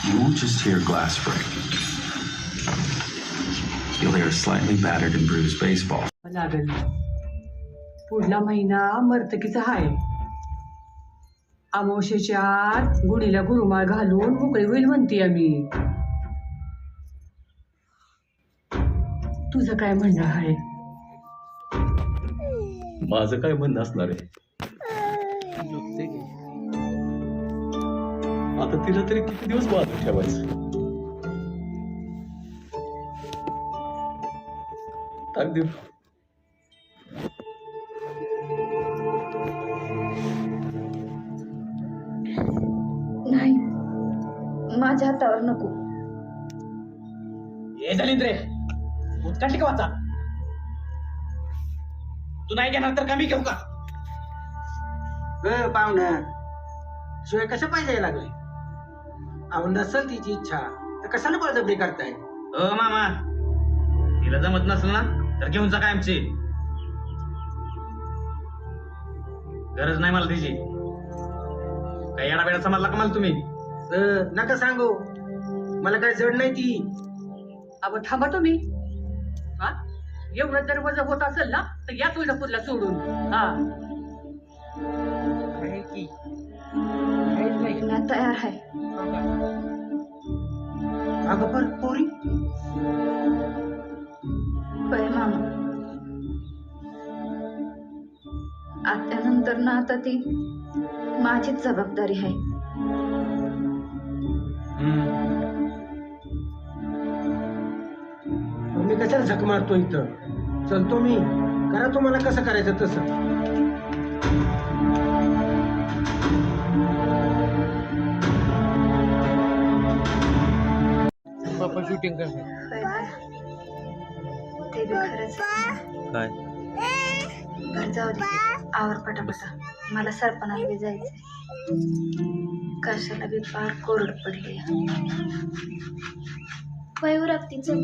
You just hear glass break. You'll hear a slightly battered and bruised baseball. लागल पुढला महिना मर्तकीचा आहे. अमावस्येच्या आत गुढीला गुरुमाळ घालून मोकळी होईल म्हणते आम्ही. तुझं काय म्हणणं आहे? माझं काय म्हणणं असणार आहे? आता तिला तरी किती दिवस बाजू ठेवायचं? अगदी नाही, माझ्या हातावर नको. हे दलिंद्रे उत्कांटी का वाचा? तू नाही घेणार तर कमी घेऊ का? पाहुणं शिवाय कसं पाहिजे लागले? अहो नसल तिची इच्छा तर कशाला बळजबरी करताय? मामा तिला जमत नसेल ना तर घेऊन जा कायमची. गरज नाही मला तिची. काही येडा बेडा समजला का मला तुम्ही? नका सांगू, मला काय जड नाही ती. अगं थांबा तुम्ही. हा एवढं जर वजन होत असेल ना तर या तुळजापूरला सोडून. हा लग्नाला तयार आहे. अगं पर पोरी होय मामा. आत्यानंतर ना आता ती माझीच जबाबदारी आहे. मी कशाला झक मारतो इथं? चलतो मी. करा तुम्हाला कसं करायचं तसं. पप्पा शूटिंग करते. होय ना? ते बी खरंच. काय? घर जाऊ दे, आवर पटापटा. मला सरपणाला बी जायचंय. कशाला बी फार कोरड पडली. वयवर चल.